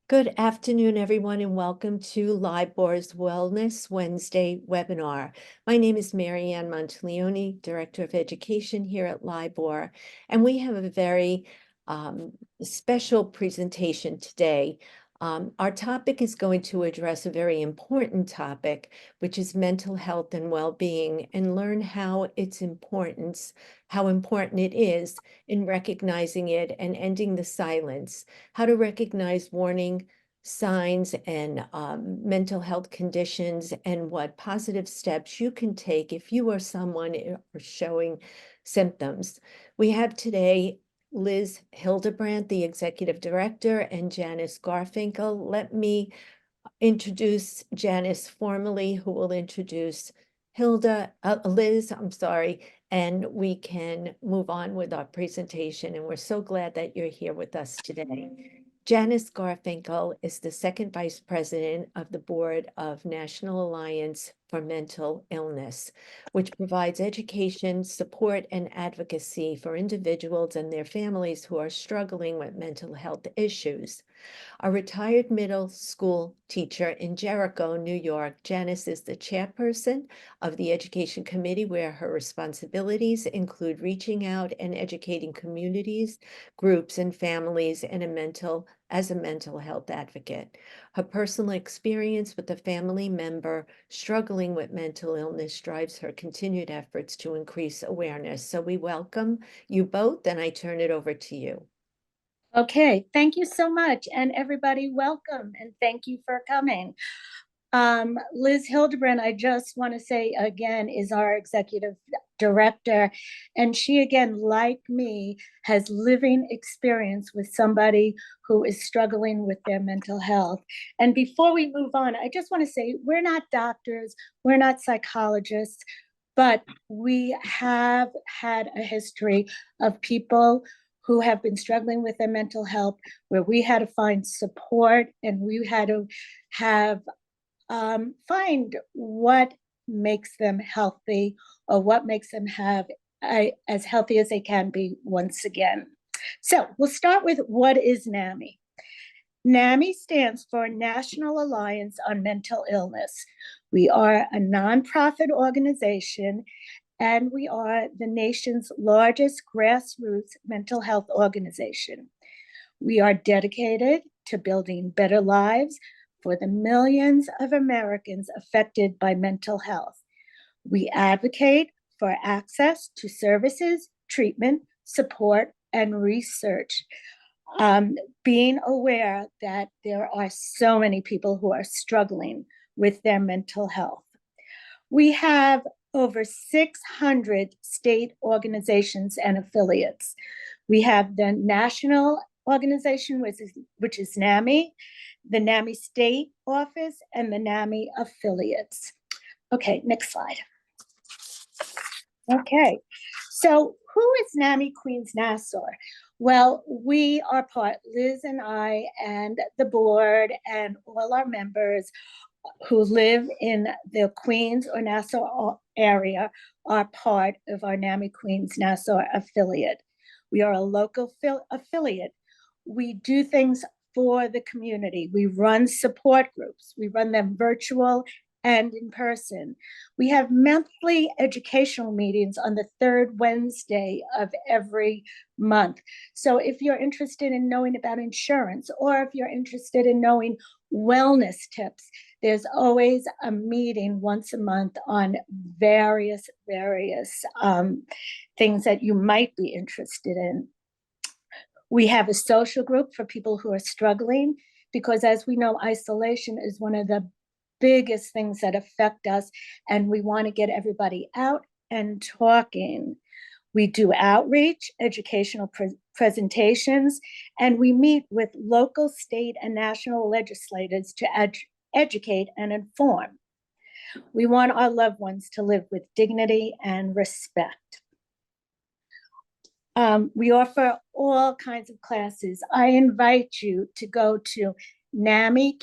Good afternoon, everyone, and welcome to LIBOR's Wellness Wednesday webinar. My name is Mary Ann Monteleone, Director of Education here at LIBOR, and we have a very special presentation today. Our topic is going to address a very important topic, which is mental health and well-being, and learn how important it is in recognizing it and ending the silence, how to recognize warning signs and mental health conditions, and what positive steps you can take if you or someone are showing symptoms. We have today Liz Hildebrandt, the Executive Director, and Janice Garfinkel. Let me introduce Janice formally, who will introduce Liz, I'm sorry, and we can move on with our presentation. And we're so glad that you're here with us today. Janice Garfinkel is the second vice president of the board of National Alliance for Mental Illness, which provides education, support, and advocacy for individuals and their families who are struggling with mental health issues. A retired middle school teacher in Jericho, New York, Janice is the chairperson of the Education Committee, where her responsibilities include reaching out and educating communities, groups, and families as a mental health advocate. Her personal experience with a family member struggling with mental illness drives her continued efforts to increase awareness. So we welcome you both, and I turn it over to you. Okay, thank you so much. And everybody, welcome and thank you for coming. Liz Hildebrandt, I just want to say again, is our executive director. And she, again, like me, has living experience with somebody who is struggling with their mental health. And before we move on, I just want to say we're not doctors, we're not psychologists, but we have had a history of people who have been struggling with their mental health, where we had to find support and we had to find what makes them healthy or what makes them as healthy as they can be once again. So we'll start with what is NAMI. NAMI stands for National Alliance on Mental Illness. We are a nonprofit organization, and we are the nation's largest grassroots mental health organization. We are dedicated to building better lives for the millions of Americans affected by mental health. We advocate for access to services, treatment, support, and research. Being aware that there are so many people who are struggling with their mental health. We have over 600 state organizations and affiliates. We have the national organization, which is NAMI, the NAMI state office, and the NAMI affiliates. Okay, next slide. Okay, so who is NAMI Queens Nassau? Well, we are Liz and I and the board and all our members who live in the Queens or Nassau area are part of our NAMI Queens Nassau affiliate. We are a local affiliate. We do things for the community. We run support groups. We run them virtual and in person. We have monthly educational meetings on the third Wednesday of every month. So if you're interested in knowing about insurance, or if you're interested in knowing wellness tips, there's always a meeting once a month on various things that you might be interested in. We have a social group for people who are struggling, because as we know, isolation is one of the biggest things that affect us, and we want to get everybody out and talking. We do outreach, educational presentations, and we meet with local, state, and national legislators to educate and inform. We want our loved ones to live with dignity and respect. We offer all kinds of classes. I invite you to go to namiqn.org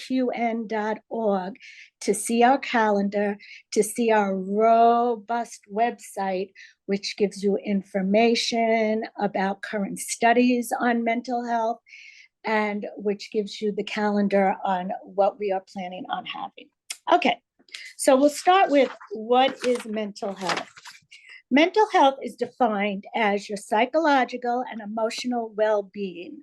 to see our calendar, to see our robust website, which gives you information about current studies on mental health. and which gives you the calendar on what we are planning on having. Okay, so we'll start with what is mental health. Mental health is defined as your psychological and emotional well-being.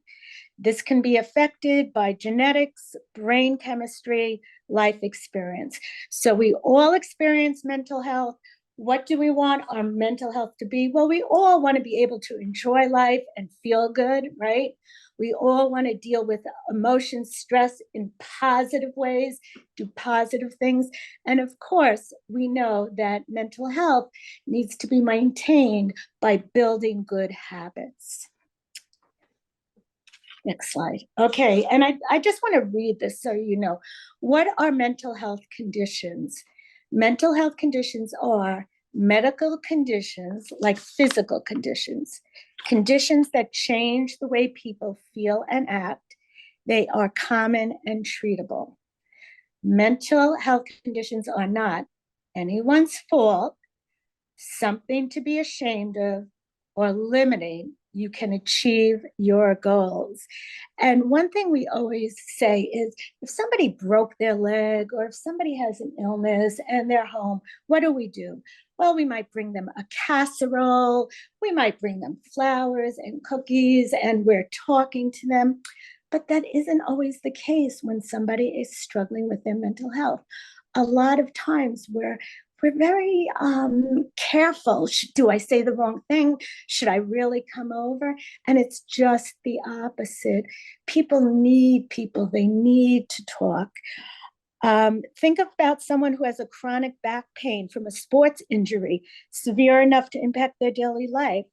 This can be affected by genetics, brain chemistry, life experience. So we all experience mental health. What do we want our mental health to be? Well, we all want to be able to enjoy life and feel good, right? We all want to deal with emotions, stress in positive ways, do positive things. And of course, we know that mental health needs to be maintained by building good habits. Next slide. Okay, and I just want to read this so you know. What are mental health conditions? Mental health conditions are medical conditions like physical conditions, conditions that change the way people feel and act. They are common and treatable. Mental health conditions are not anyone's fault, something to be ashamed of, or limiting. You can achieve your goals. And one thing we always say is if somebody broke their leg or if somebody has an illness and they're home, what do? Well, we might bring them a casserole, we might bring them flowers and cookies, and we're talking to them. But that isn't always the case when somebody is struggling with their mental health. A lot of times we're very careful. Do I say the wrong thing? Should I really come over? And it's just the opposite. People need people. They need to talk. Think about someone who has a chronic back pain from a sports injury, severe enough to impact their daily life.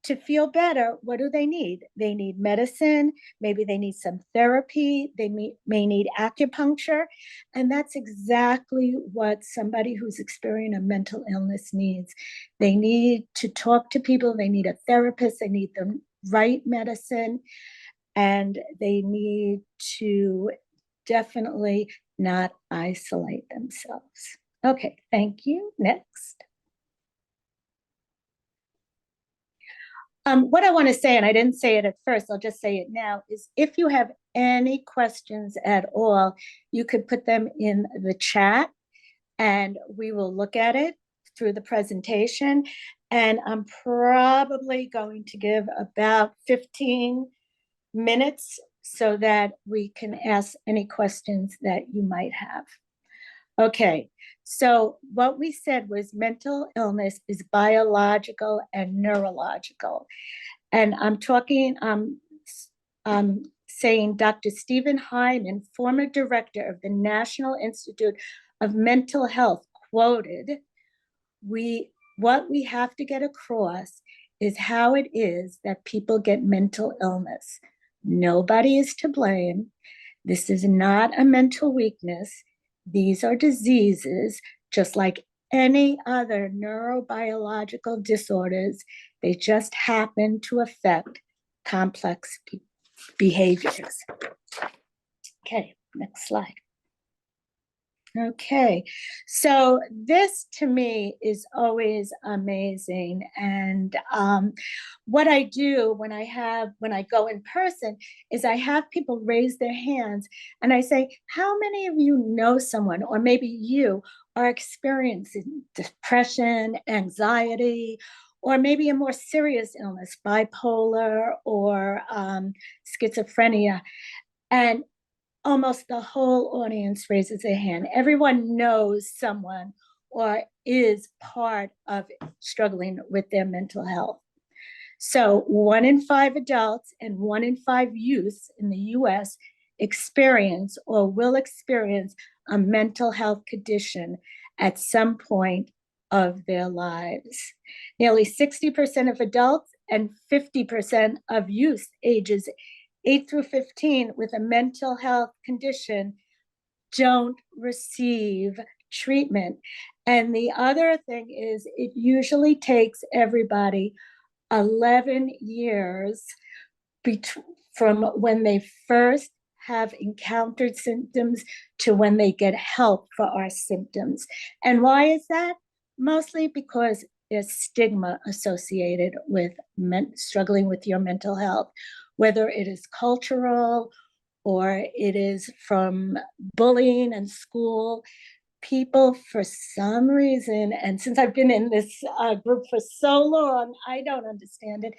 To feel better, what do they need? They need medicine, maybe they need some therapy, they may need acupuncture, and that's exactly what somebody who's experiencing a mental illness needs. They need to talk to people, they need a therapist, they need the right medicine, and they need to definitely not isolate themselves. Okay, thank you. Next. What I want to say, and I didn't say it at first, I'll just say it now, is if you have any questions at all, you could put them in the chat and we will look at it through the presentation. And I'm probably going to give about 15 minutes so that we can ask any questions that you might have. Okay, so what we said was mental illness is biological and neurological. And I'm saying Dr. Stephen Hyman, former director of the National Institute of Mental Health, quoted, what we have to get across is how it is that people get mental illness. Nobody is to blame. This is not a mental weakness. These are diseases, just like any other neurobiological disorders. They just happen to affect complex behaviors. Okay, next slide. Okay, so this to me is always amazing. And what I do when I go in person is I have people raise their hands and I say, how many of you know someone, or maybe you are experiencing depression, anxiety, or maybe a more serious illness, bipolar or schizophrenia? And almost the whole audience raises their hand. Everyone knows someone or is part of struggling with their mental health. So 1 in 5 adults and 1 in 5 youths in the US experience or will experience a mental health condition at some point of their lives. Nearly 60% of adults and 50% of youth ages 8 through 15 with a mental health condition don't receive treatment. And the other thing is it usually takes everybody 11 years from when they first have encountered symptoms to when they get help for our symptoms. And why is that? Mostly because there's stigma associated with struggling with your mental health. whether it is cultural or it is from bullying in school. People, for some reason, and since I've been in this group for so long, I don't understand it,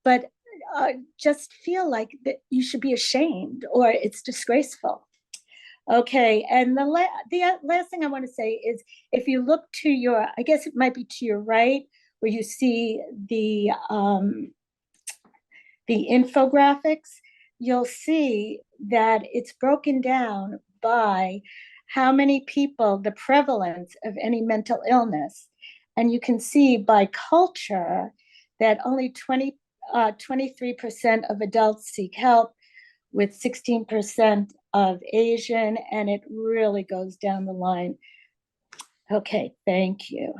but just feel like that you should be ashamed or it's disgraceful. Okay, and the last thing I want to say is, if you look to your, I guess it might be to your right, where you see the infographics, you'll see that it's broken down by how many people, the prevalence of any mental illness. And you can see by culture that only 23% of adults seek help, with 16% of Asian, and it really goes down the line. Okay, thank you.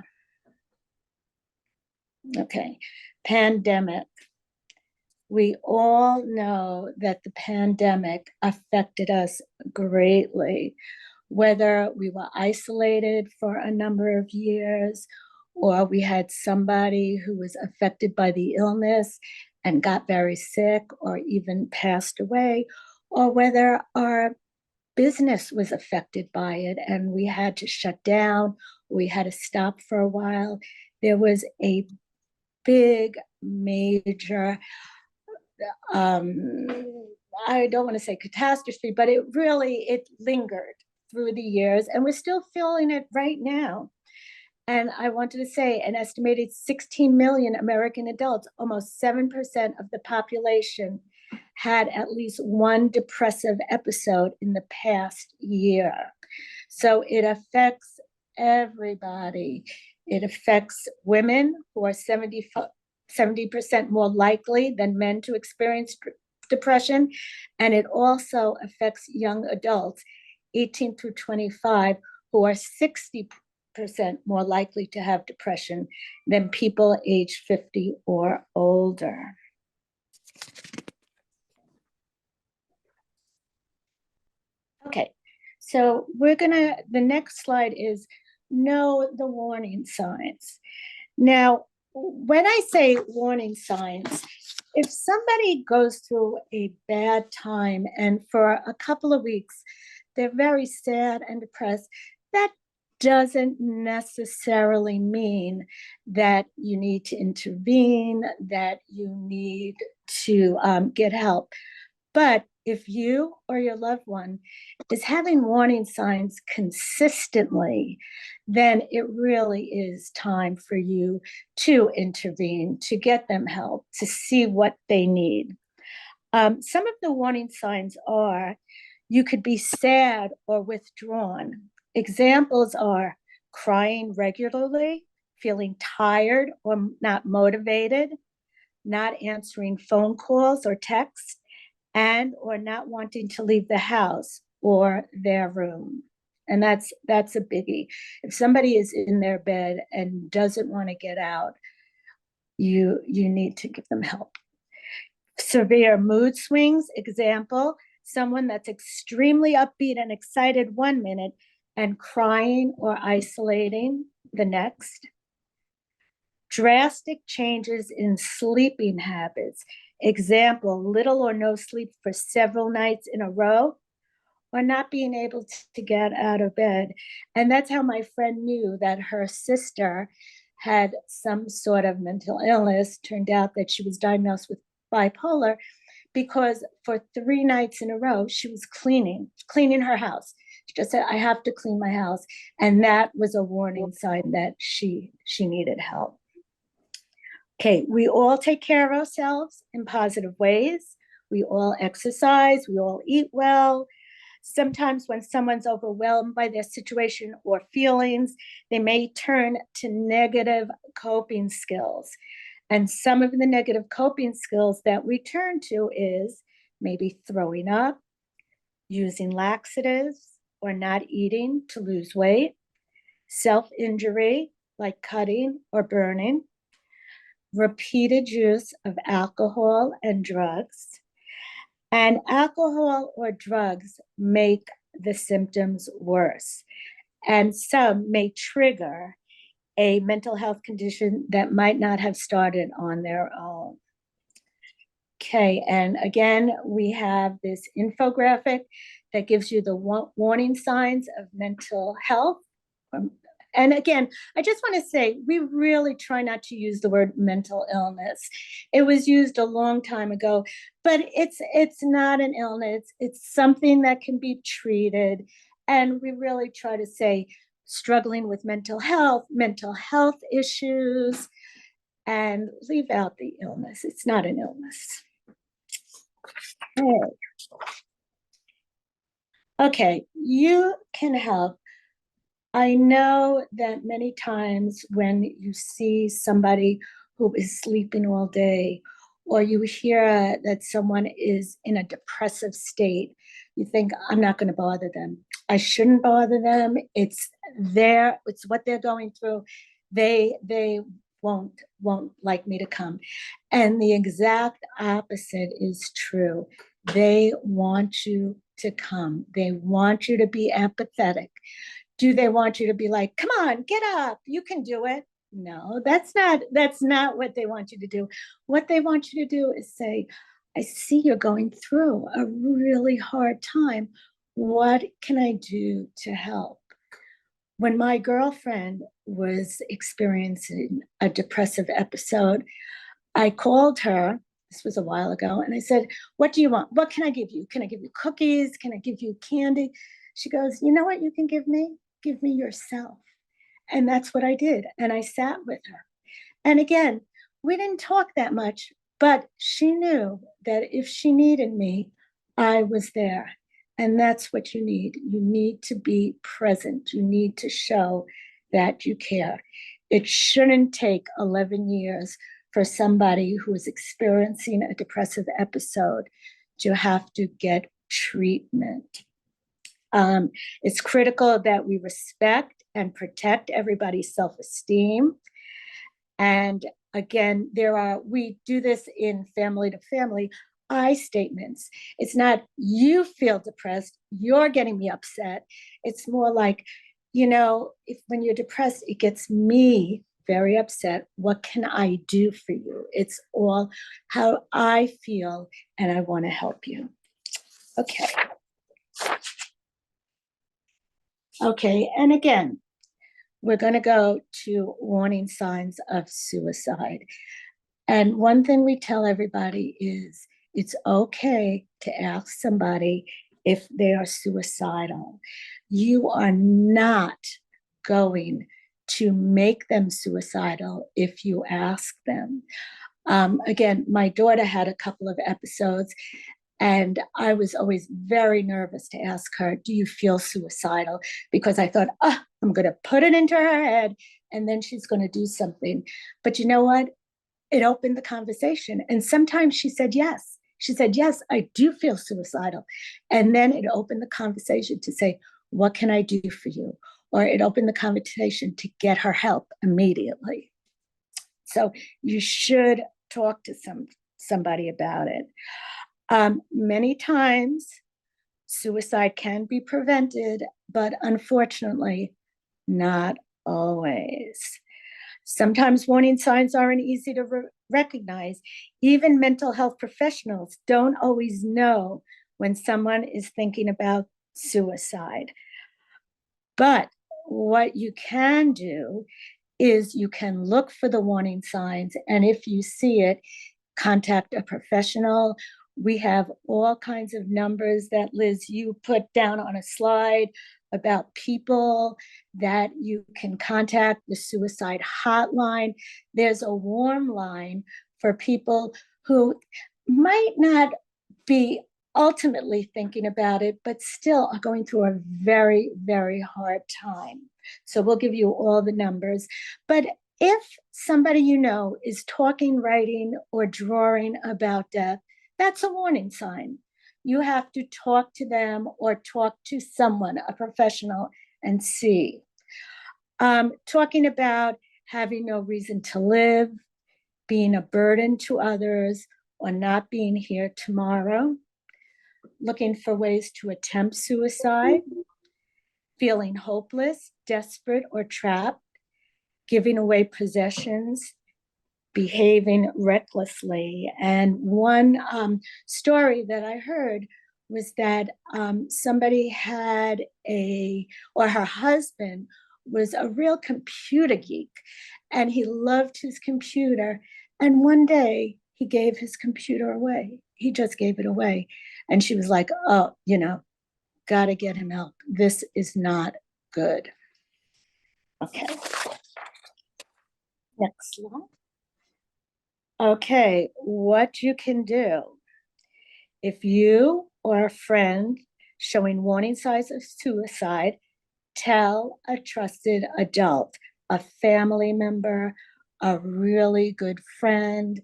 Okay, pandemic. We all know that the pandemic affected us greatly, whether we were isolated for a number of years, or we had somebody who was affected by the illness and got very sick or even passed away, or whether our business was affected by it and we had to shut down, we had to stop for a while. There was a big, major, I don't want to say catastrophe, but it lingered through the years, and we're still feeling it right now. And I wanted to say an estimated 16 million American adults, almost 7% of the population, had at least one depressive episode in the past year. So it affects everybody. It affects women, who are 70% more likely than men to experience depression. And it also affects young adults, 18 through 25, who are 60% more likely to have depression than people age 50 or older. Okay, so the next slide is know the warning signs. Now, when I say warning signs, if somebody goes through a bad time and for a couple of weeks, they're very sad and depressed, that doesn't necessarily mean that you need to intervene, that you need to get help. But if you or your loved one is having warning signs consistently, then it really is time for you to intervene, to get them help, to see what they need. Some of the warning signs are you could be sad or withdrawn. Examples are crying regularly, feeling tired or not motivated, not answering phone calls or texts, and or not wanting to leave the house or their room. And that's a biggie. If somebody is in their bed and doesn't want to get out, you need to give them help. Severe mood swings, example, someone that's extremely upbeat and excited one minute and crying or isolating the next. Drastic changes in sleeping habits, example, little or no sleep for several nights in a row, or not being able to get out of bed. And that's how my friend knew that her sister had some sort of mental illness. Turned out that she was diagnosed with bipolar, because for 3 nights in a row, she was cleaning her house. She just said, I have to clean my house. And that was a warning sign that she needed help. Okay, we all take care of ourselves in positive ways. We all exercise, we all eat well. Sometimes when someone's overwhelmed by their situation or feelings, they may turn to negative coping skills. And some of the negative coping skills that we turn to is maybe throwing up, using laxatives, or not eating to lose weight, self-injury like cutting or burning, repeated use of alcohol and drugs. And alcohol or drugs make the symptoms worse. And some may trigger a mental health condition that might not have started on their own. Okay, and again, we have this infographic that gives you the warning signs of mental health. And again, I just want to say, we really try not to use the word mental illness. It was used a long time ago, but it's not an illness. It's something that can be treated. And we really try to say struggling with mental health issues, and leave out the illness. It's not an illness. Okay. Okay, you can help. I know that many times when you see somebody who is sleeping all day, or you hear that someone is in a depressive state, you think, I'm not going to bother them. I shouldn't bother them. It's what they're going through. They won't like me to come. And the exact opposite is true. They want you to come. They want you to be empathetic. Do they want you to be like, come on, get up, you can do it? No, that's not what they want you to do. What they want you to do is say, I see you're going through a really hard time. What can I do to help? When my girlfriend was experiencing a depressive episode, I called her. This was a while ago. And I said, what do you want? What can I give you? Can I give you cookies? Can I give you candy? She goes, you know what you can give me? Give me yourself. And that's what I did. And I sat with her. And again, we didn't talk that much, but she knew that if she needed me, I was there. And that's what you need. You need to be present. You need to show that you care. It shouldn't take 11 years for somebody who is experiencing a depressive episode to have to get treatment. It's critical that we respect and protect everybody's self-esteem. And again, we do this in family to family, I statements. It's not, you feel depressed, you're getting me upset. It's more like, if when you're depressed, it gets me very upset. What can I do for you? It's all how I feel, and I want to help you. Okay. Okay, and again, we're going to go to warning signs of suicide. And one thing we tell everybody is it's okay to ask somebody if they are suicidal. You are not going to make them suicidal if you ask them. Again, my daughter had a couple of episodes, and I was always very nervous to ask her, do you feel suicidal? Because I thought, I'm going to put it into her head and then she's going to do something. But you know what? It opened the conversation. And sometimes she said, yes. She said, yes, I do feel suicidal. And then it opened the conversation to say, what can I do for you? Or it opened the conversation to get her help immediately. So you should talk to somebody about it. Many times, suicide can be prevented, but unfortunately, not always. Sometimes warning signs aren't easy to recognize. Even mental health professionals don't always know when someone is thinking about suicide. But what you can do is you can look for the warning signs, and if you see it, contact a professional. We have all kinds of numbers that, Liz, you put down on a slide about people that you can contact, the suicide hotline. There's a warm line for people who might not be ultimately thinking about it, but still are going through a very, very hard time. So we'll give you all the numbers. But if somebody you know is talking, writing, or drawing about death, that's a warning sign. You have to talk to them or talk to someone, a professional, and see. Talking about having no reason to live, being a burden to others, or not being here tomorrow, looking for ways to attempt suicide, feeling hopeless, desperate, or trapped, giving away possessions, behaving recklessly. And one story that I heard was that somebody had or her husband was a real computer geek, and he loved his computer. And one day he gave his computer away. He just gave it away. And she was like, oh, got to get him help. This is not good. Okay. Next slide. Okay, what you can do. If you or a friend showing warning signs of suicide, tell a trusted adult, a family member, a really good friend.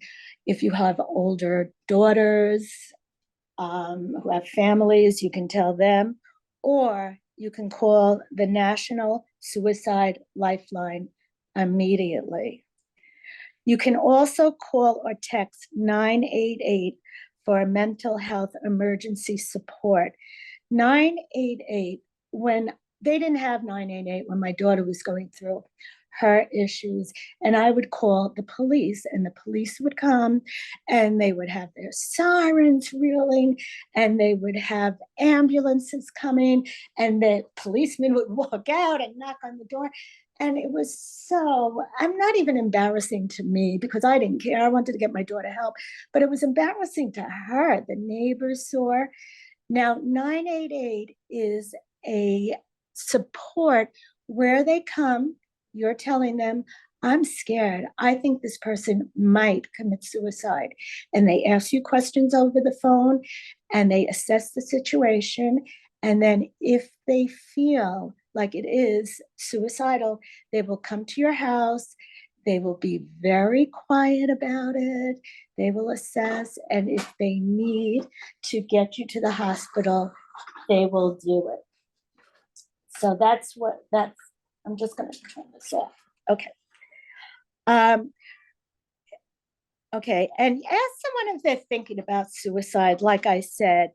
If you have older daughters who have families, you can tell them, or you can call the National Suicide Lifeline immediately. You can also call or text 988 for mental health emergency support. 988, when they didn't have 988 when my daughter was going through her issues, and I would call the police, and the police would come, and they would have their sirens reeling, and they would have ambulances coming, and the policeman would walk out and knock on the door. And it was I'm not even embarrassing to me because I didn't care. I wanted to get my daughter help, but it was embarrassing to her. The neighbors saw. Now, 988 is a support where they come, you're telling them, I'm scared. I think this person might commit suicide. And they ask you questions over the phone and they assess the situation. And then if they feel like it is suicidal, they will come to your house. They will be very quiet about it. They will assess. And if they need to get you to the hospital, they will do it. So I'm just going to turn this off. Okay. Okay. And ask someone if they're thinking about suicide. Like I said,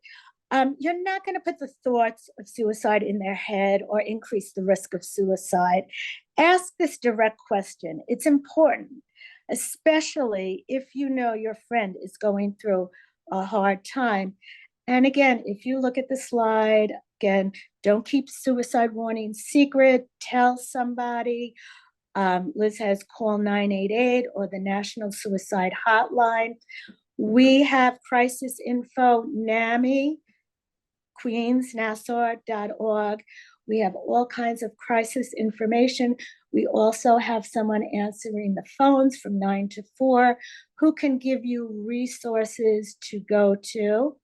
you're not going to put the thoughts of suicide in their head or increase the risk of suicide. Ask this direct question. It's important, especially if you know your friend is going through a hard time. And again, if you look at the slide, again, don't keep suicide warnings secret. Tell somebody. Liz has call 988 or the National Suicide Hotline. We have crisis info, NAMI, queensnassau.org. We have all kinds of crisis information. We also have someone answering the phones from 9 to 4 who can give you resources to go to.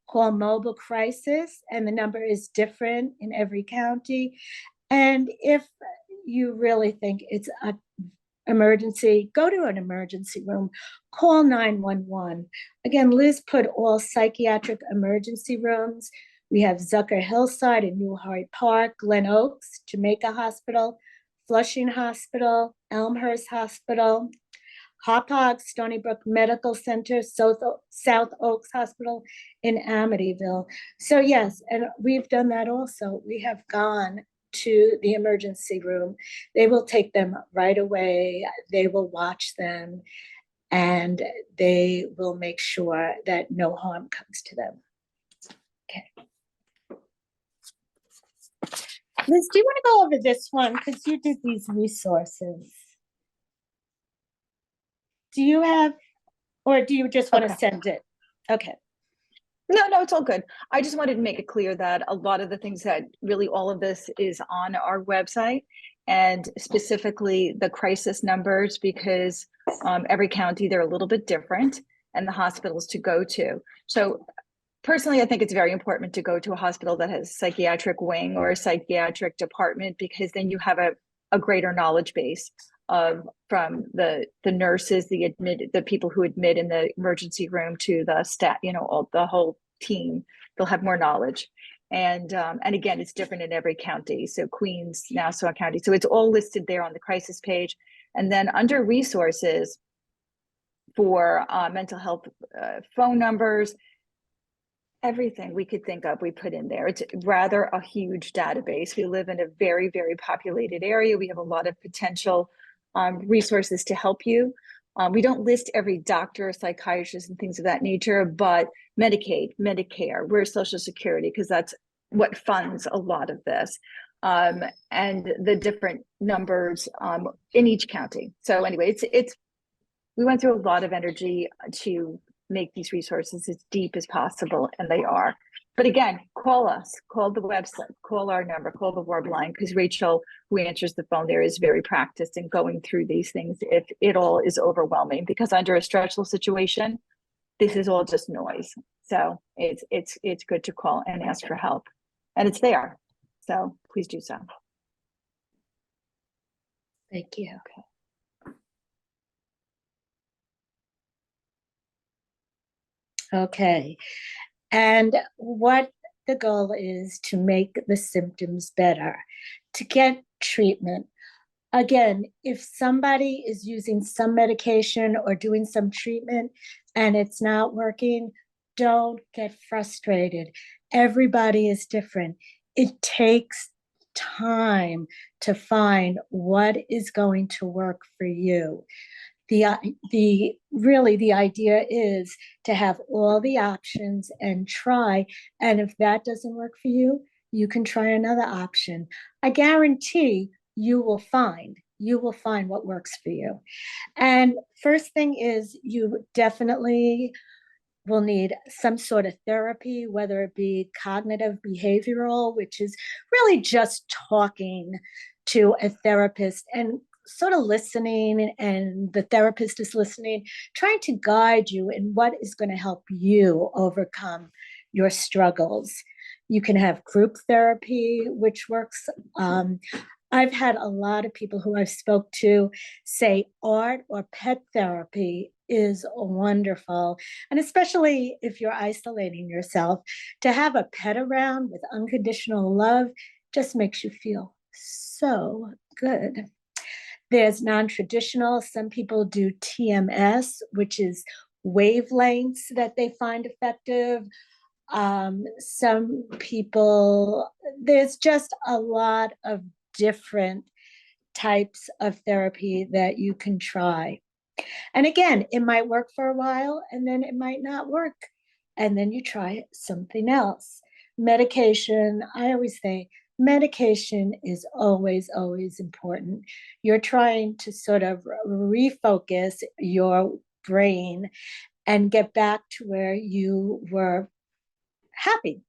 Call mobile crisis, and the number is different in every county. And if you really think it's an emergency, go to an emergency room, call 911. Again, Liz put all psychiatric emergency rooms. We have Zucker Hillside in New Hyde Park, Glen Oaks, Jamaica Hospital, Flushing Hospital, Elmhurst Hospital, Hauppauge, Stony Brook Medical Center, South Oaks Hospital in Amityville. So yes, and we've done that also. We have gone to the emergency room. They will take them right away. They will watch them, and they will make sure that no harm comes to them. Okay. Liz, do you want to go over this one? Because you did these resources. Do you have, or do you just want to send it? Okay. No, it's all good. I just wanted to make it clear that a lot of the things that really all of this is on our website, and specifically the crisis numbers, because every county, they're a little bit different, and the hospitals to go to. So personally, I think it's very important to go to a hospital that has a psychiatric wing or a psychiatric department, because then you have a greater knowledge base from the nurses, the people who admit in the emergency room, to the staff, the whole team. They'll have more knowledge. And again, it's different in every county. So Queens, Nassau County. So it's all listed there on the crisis page. And then under resources for mental health phone numbers, everything we could think of, we put in there. It's rather a huge database. We live in a very, very populated area. We have a lot of potential resources to help you. We don't list every doctor, psychiatrist, and things of that nature, but Medicaid, Medicare, where's Social Security, because that's what funds a lot of this, and the different numbers in each county. So anyway, it's we went through a lot of energy to make these resources as deep as possible, and they are. But again, call us, call the website, call our number, call the ward line, because Rachel, who answers the phone there, is very practiced in going through these things if it all is overwhelming, because under a stressful situation, this is all just noise. So it's good to call and ask for help, and it's there. So please do so. Thank you. Okay. And what the goal is to make the symptoms better, to get treatment. Again, if somebody is using some medication or doing some treatment and it's not working, don't get frustrated. Everybody is different. It takes time to find what is going to work for you. The idea is to have all the options and try, and if that doesn't work for you, you can try another option. I guarantee you will find what works for you. And first thing is, you definitely will need some sort of therapy, whether it be cognitive behavioral, which is really just talking to a therapist and sort of listening, and the therapist is listening, trying to guide you in what is going to help you overcome your struggles. You can have group therapy, which works. I've had a lot of people who I've spoke to say art or pet therapy is wonderful. And especially if you're isolating yourself, to have a pet around with unconditional love just makes you feel so good. There's non-traditional. Some people do TMS, which is wavelengths that they find effective. Some people, there's just a lot of different types of therapy that you can try. And again, it might work for a while and then it might not work. And then you try something else. Medication, I always say, medication is always, always important. You're trying to sort of refocus your brain and get back to where you were happy.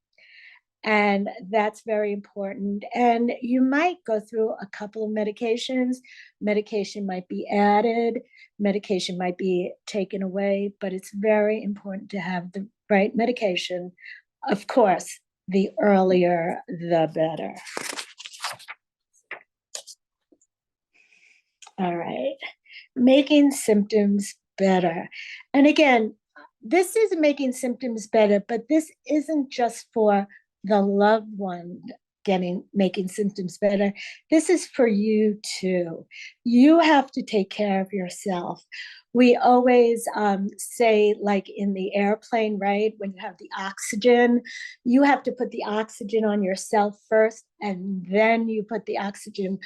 And that's very important. And you might go through a couple of medications. Medication might be added, medication might be taken away, but it's very important to have the right medication. Of course, the earlier, the better. All right, making symptoms better. And again, this is making symptoms better, but this isn't just for the loved one making symptoms better. This is for you too. You have to take care of yourself. We always say, like in the airplane, right? When you have the oxygen, you have to put the oxygen on yourself first, and then you put the oxygen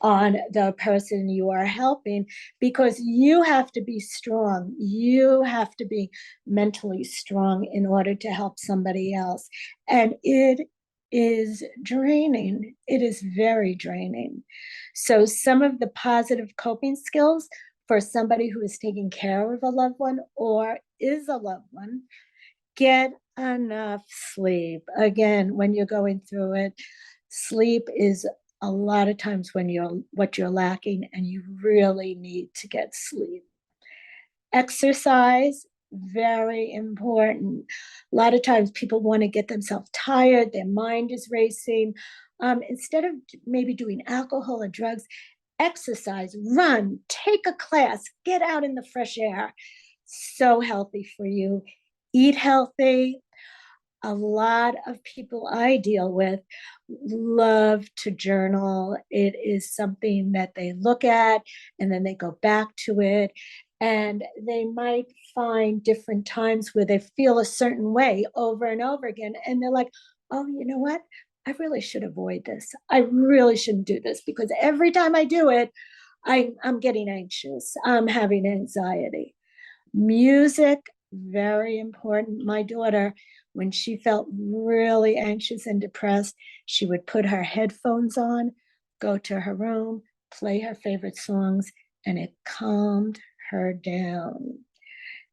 on the person you are helping, because you have to be strong. You have to be mentally strong in order to help somebody else. And it is draining. It is very draining. So some of the positive coping skills for somebody who is taking care of a loved one or is a loved one: get enough sleep. Again, when you're going through it, sleep is a lot of times what you're lacking, and you really need to get sleep. Exercise, very important. A lot of times people want to get themselves tired, their mind is racing. Instead of maybe doing alcohol or drugs, exercise, run, take a class, get out in the fresh air. So healthy for you. Eat healthy. A lot of people I deal with love to journal. It is something that they look at and then they go back to it. And they might find different times where they feel a certain way over and over again. And they're like, oh, you know what? I really should avoid this. I really shouldn't do this, because every time I do it, I'm getting anxious. I'm having anxiety. Music, very important. My daughter, when she felt really anxious and depressed, she would put her headphones on, go to her room, play her favorite songs, and it calmed her down.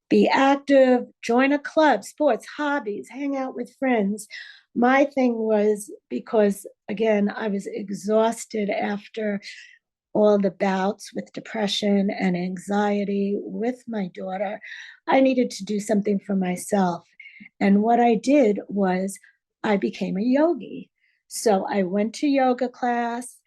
Be active, join a club, sports, hobbies, hang out with friends. My thing was because, again, I was exhausted after all the bouts with depression and anxiety with my daughter. I needed to do something for myself. And what I did was I became a yogi. So I went to yoga class.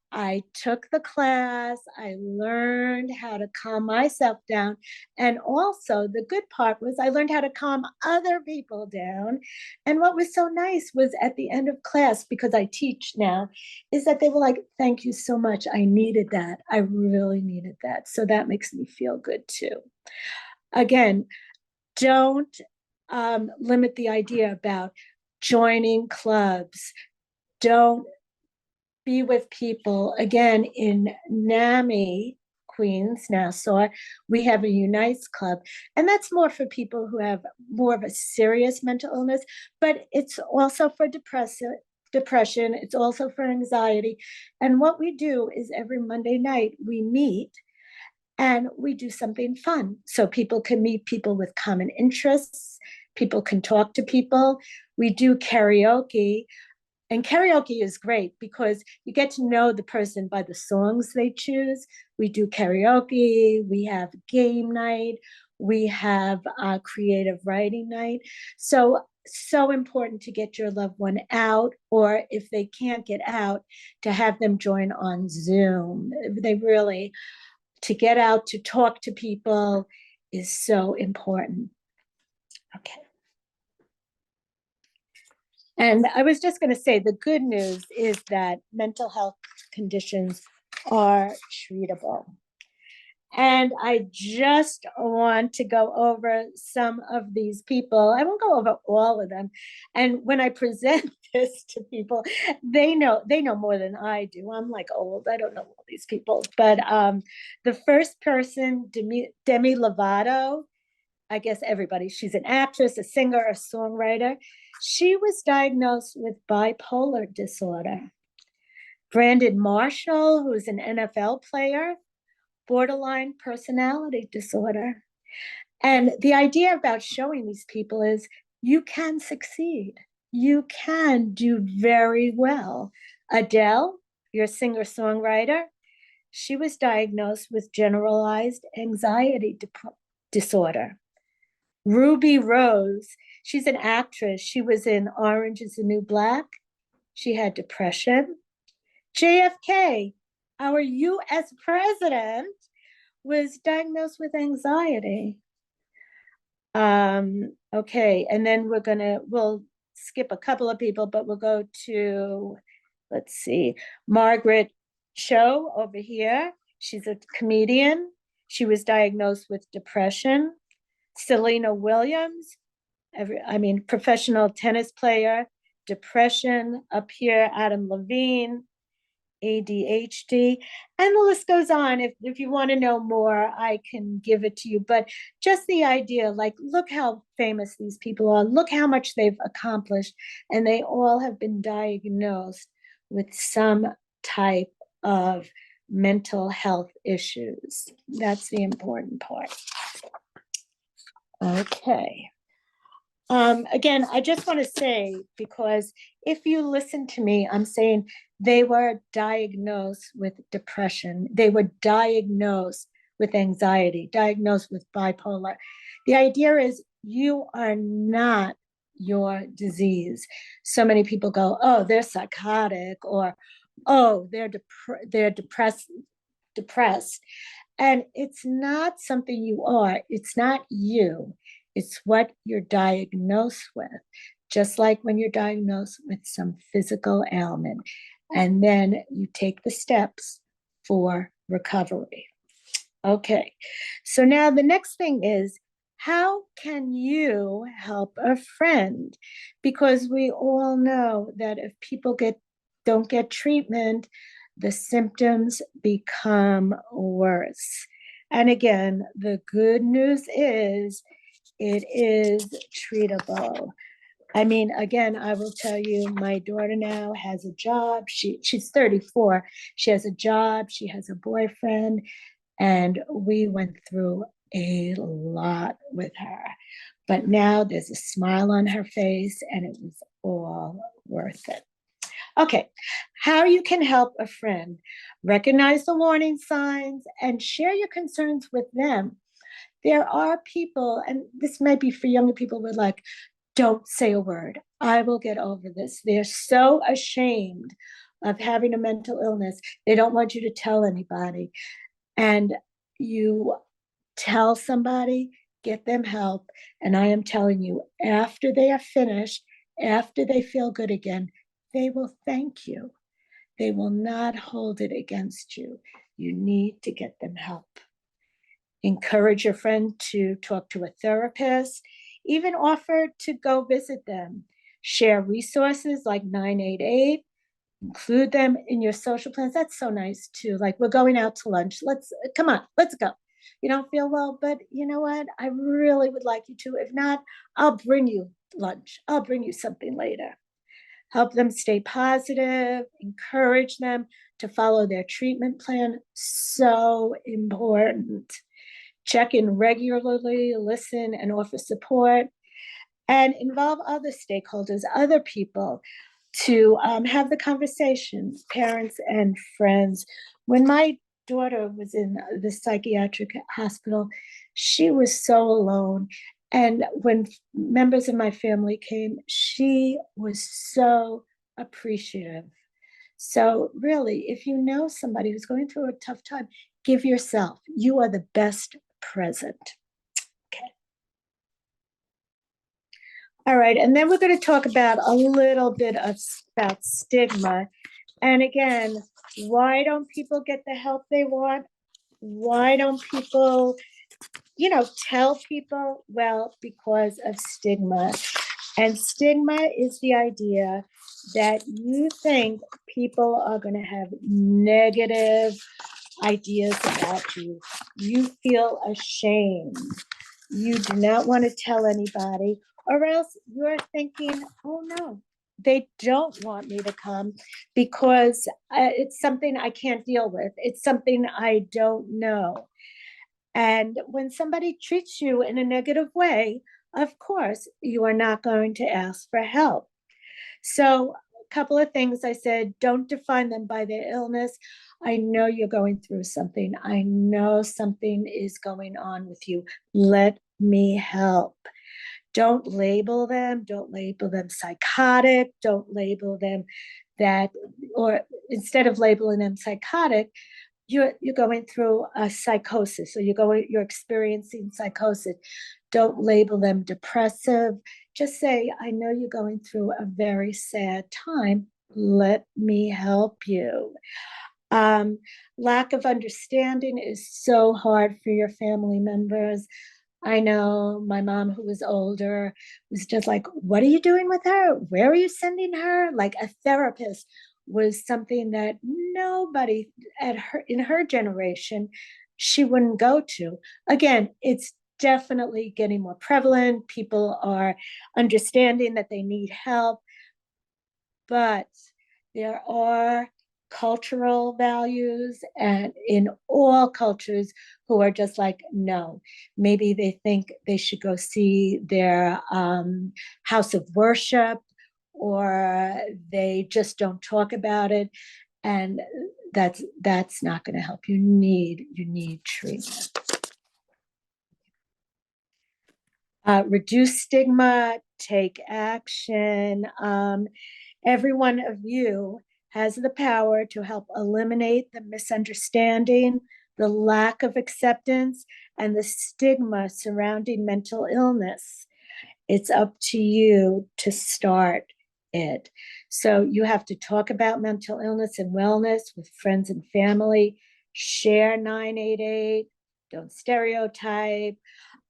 I took the class, I learned how to calm myself down. And also, the good part was I learned how to calm other people down. And what was so nice was at the end of class, because I teach now, is that they were like, thank you so much. I needed that. I really needed that. So that makes me feel good too. Again, don't limit the idea about joining clubs. Don't be with people. Again, in NAMI, Queens, Nassau, we have a Unites Club, and that's more for people who have more of a serious mental illness, but it's also for depression, it's also for anxiety. And what we do is every Monday night we meet and we do something fun. So people can meet people with common interests, people can talk to people. We do karaoke. And karaoke is great because you get to know the person by the songs they choose. We do karaoke, we have game night, we have creative writing night. So important to get your loved one out, or if they can't get out, to have them join on Zoom. They really, to get out to talk to people is so important. Okay. And I was just going to say the good news is that mental health conditions are treatable. And I just want to go over some of these people. I won't go over all of them. And when I present this to people, they know more than I do. I'm like old. I don't know all these people. But the first person, Demi Lovato, I guess everybody, she's an actress, a singer, a songwriter. She was diagnosed with bipolar disorder. Brandon Marshall, who's an NFL player, borderline personality disorder. And the idea about showing these people is you can succeed. You can do very well. Adele, your singer-songwriter, she was diagnosed with generalized anxiety disorder. Ruby Rose, she's an actress. She was in Orange is the New Black. She had depression. JFK, our US president, was diagnosed with anxiety. Okay, and then we'll skip a couple of people, but we'll go to, let's see, Margaret Cho over here. She's a comedian. She was diagnosed with depression. Selena Williams, professional tennis player, depression. Up here, Adam Levine, ADHD, and the list goes on. If you want to know more, I can give it to you. But just the idea, like, look how famous these people are. Look how much they've accomplished. And they all have been diagnosed with some type of mental health issues. That's the important part. Okay. Again, I just want to say, because if you listen to me, I'm saying they were diagnosed with depression. They were diagnosed with anxiety, diagnosed with bipolar. The idea is you are not your disease. So many people go, oh, they're psychotic, or, oh, they're depressed. And it's not something you are. It's not you. It's what you're diagnosed with, just like when you're diagnosed with some physical ailment. And then you take the steps for recovery. Okay, so now the next thing is, how can you help a friend? Because we all know that if people don't get treatment, the symptoms become worse. And again, the good news is it is treatable. I mean, again, I will tell you, my daughter now has a job. She's 34. She has a job. She has a boyfriend. And we went through a lot with her. But now there's a smile on her face, and it was all worth it. Okay, how you can help a friend. Recognize the warning signs and share your concerns with them. There are people, and this might be for younger people, who are like, don't say a word. I will get over this. They're so ashamed of having a mental illness. They don't want you to tell anybody. And you tell somebody, get them help. And I am telling you, after they are finished, after they feel good again, they will thank you. They will not hold it against you. You need to get them help. Encourage your friend to talk to a therapist, even offer to go visit them. Share resources like 988, include them in your social plans. That's so nice too. Like, we're going out to lunch. Come on, let's go. You don't feel well, but you know what? I really would like you to. If not, I'll bring you lunch. I'll bring you something later. Help them stay positive, encourage them to follow their treatment plan. So important. Check in regularly, listen, and offer support, and involve other stakeholders, other people to have the conversation, parents and friends. When my daughter was in the psychiatric hospital, she was so alone. And when members of my family came, she was so appreciative. So really, if you know somebody who's going through a tough time, give yourself. You are the best present. Okay. All right, and then we're going to talk about a little bit about stigma. And again, why don't people get the help they want? Why don't people, tell people? Well, because of stigma. And stigma is the idea that you think people are going to have negative ideas about you. You feel ashamed. You do not want to tell anybody, or else you're thinking, oh no, they don't want me to come because it's something I can't deal with. It's something I don't know. And when somebody treats you in a negative way, of course, you are not going to ask for help. So, a couple of things I said: don't define them by their illness. I know you're going through something. I know something is going on with you. Let me help. Don't label them. Don't label them psychotic. Don't label them that, or instead of labeling them psychotic, you're going through a psychosis, or you're experiencing psychosis. Don't label them depressive. Just say, I know you're going through a very sad time. Let me help you. Lack of understanding is so hard for your family members. I know my mom, who was older, was just like, what are you doing with her? Where are you sending her? Like, a therapist was something that nobody in her generation, she wouldn't go to. Again, it's definitely getting more prevalent. People are understanding that they need help, but there are cultural values, and in all cultures, who are just like, no, maybe they think they should go see their house of worship, or they just don't talk about it. And that's not going to help. You need treatment. Reduce stigma, take action. Every one of you has the power to help eliminate the misunderstanding, the lack of acceptance, and the stigma surrounding mental illness. It's up to you to start it. So you have to talk about mental illness and wellness with friends and family. Share 988. Don't stereotype.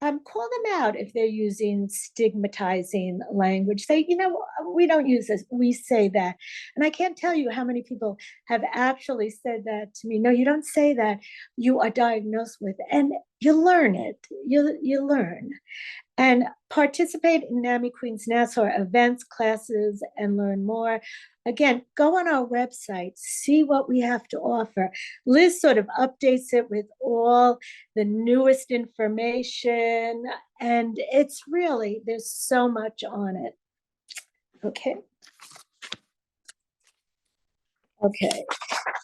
call them out if they're using stigmatizing language. Say, you know, we don't use this, we say that. And I can't tell you how many people have actually said that to me. No, you don't say that. You are diagnosed with, and you learn it. You learn. And participate in NAMI Queens Nassau events, classes, and learn more. Again, go on our website, see what we have to offer. Liz sort of updates it with all the newest information, and it's really, there's so much on it. Okay. Okay.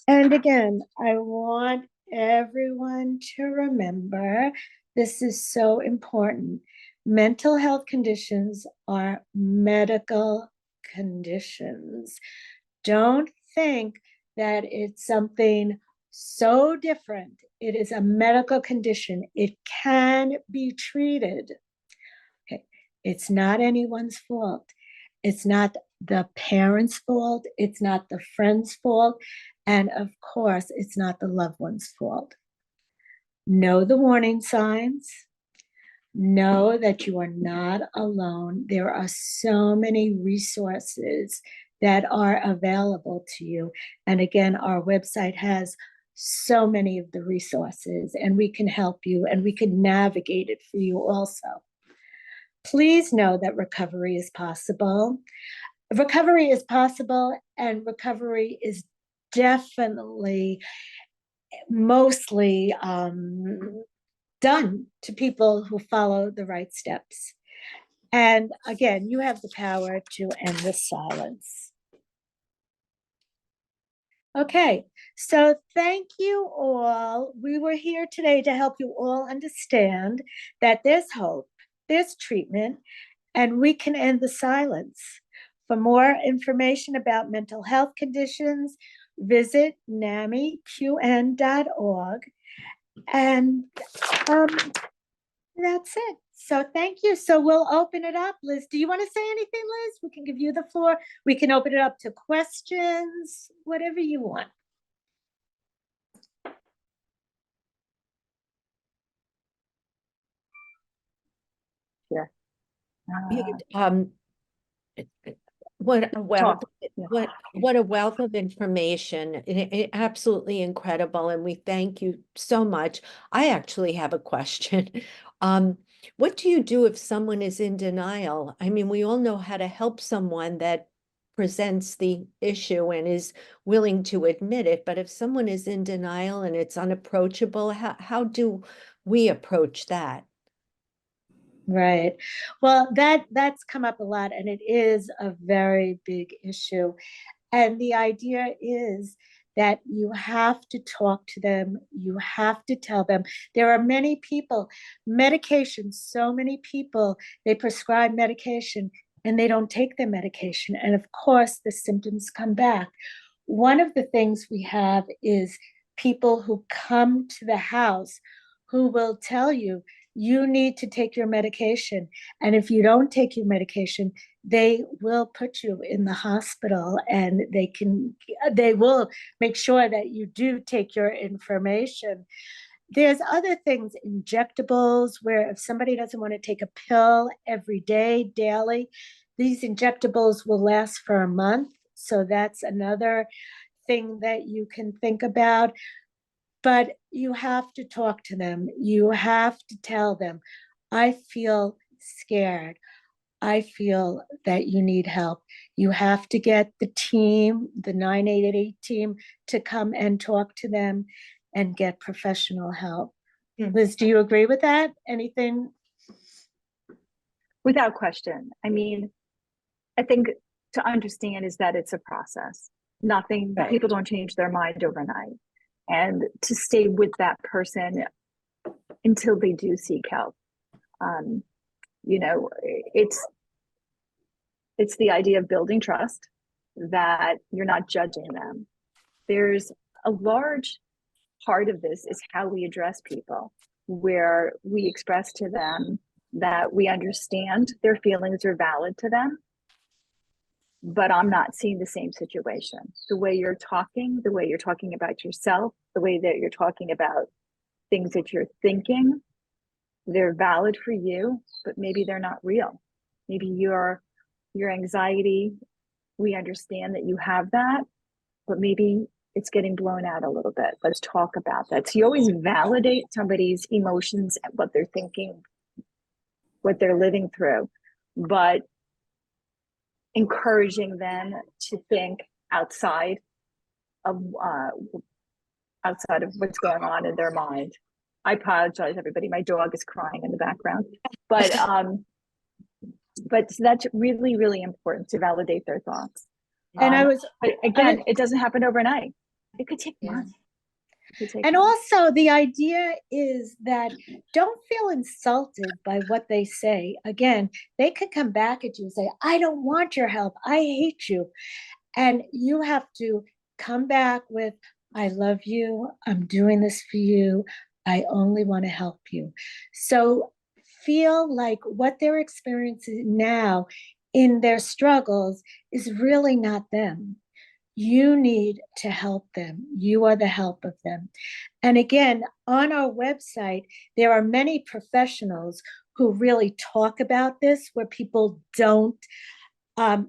And again, I want everyone to remember this is so important. Mental health conditions are medical conditions. Don't think that it's something so different. It is a medical condition. It can be treated. Okay. It's not anyone's fault. It's not the parents' fault. It's not the friend's fault. And of course, it's not the loved one's fault. Know the warning signs. Know that you are not alone. There are so many resources that are available to you. And again, our website has so many of the resources, and we can help you and we can navigate it for you also. Please know that recovery is possible. Recovery is possible, and recovery is definitely mostly done to people who follow the right steps. And again, you have the power to end the silence. Okay, so thank you all. We were here today to help you all understand that there's hope, there's treatment, and we can end the silence. For more information about mental health conditions, visit namiqn.org. And that's it. So thank you. So we'll open it up. Liz, do you want to say anything, Liz? We can give you the floor. We can open it up to questions, whatever you want. Yeah. What a wealth, Talk. Yeah. what a wealth of information. Absolutely incredible. And we thank you so much. I actually have a question. What do you do if someone is in denial? I mean, we all know how to help someone that presents the issue and is willing to admit it. But if someone is in denial and it's unapproachable, how do we approach that? Right. Well, that's come up a lot, and it is a very big issue. And the idea is that you have to talk to them. You have to tell them. There are many people, medication, so many people, they prescribe medication and they don't take their medication. And of course, the symptoms come back. One of the things we have is people who come to the house who will tell you, you need to take your medication. And if you don't take your medication, they will put you in the hospital, and they will make sure that you do take your information. There's other things, injectables, where if somebody doesn't want to take a pill every day, daily, these injectables will last for a month. So that's another thing that you can think about. But you have to talk to them. You have to tell them, I feel scared. I feel that you need help. You have to get the team, the 988 team, to come and talk to them and get professional help. Liz, do you agree with that? Anything? Without question. I mean, I think to understand is that it's a process. Nothing, Right. people don't change their mind overnight. And to stay with that person until they do seek help. You know, it's the idea of building trust, that you're not judging them. There's a large part of this is how we address people, where we express to them that we understand their feelings are valid to them, but I'm not seeing the same situation. The way you're talking about yourself, the way that you're talking about things that you're thinking, they're valid for you, but maybe they're not real. Maybe your anxiety, we understand that you have that, but maybe it's getting blown out a little bit. Let's talk about that. So you always validate somebody's emotions and what they're thinking, what they're living through, but encouraging them to think outside of what's going on in their mind. I apologize, everybody. My dog is crying in the background, but that's really, really important to validate their thoughts. And but again, it doesn't happen overnight. It could take months. And also the idea is that don't feel insulted by what they say. Again, they could come back at you and say, I don't want your help. I hate you. And you have to come back with, I love you. I'm doing this for you. I only want to help you. So feel like what they're experiencing now in their struggles is really not them. You need to help them. You are the help of them. And again, on our website, there are many professionals who really talk about this, where people don't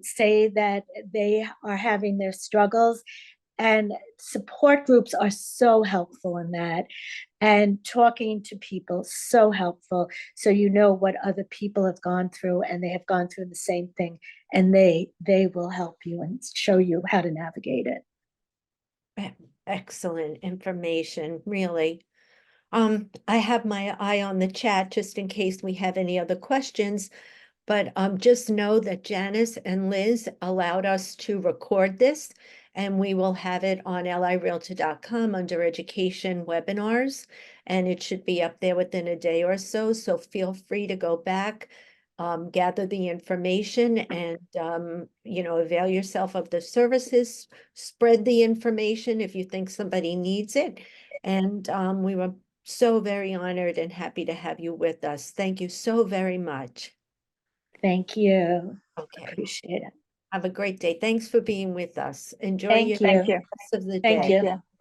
say that they are having their struggles. And support groups are so helpful in that. And talking to people, so helpful. So you know what other people have gone through, and they have gone through the same thing, and they will help you and show you how to navigate it. Excellent information, really. I have my eye on the chat just in case we have any other questions. But just know that Janice and Liz allowed us to record this, and we will have it on lirealtor.com under education webinars, and it should be up there within a day or so. So feel free to go back, gather the information, and avail yourself of the services, spread the information if you think somebody needs it. And we were so very honored and happy to have you with us. Thank you so very much. Thank you. Okay. Appreciate it. Have a great day. Thanks for being with us. Enjoy Thank your you. Thank you. rest of the Thank day. you.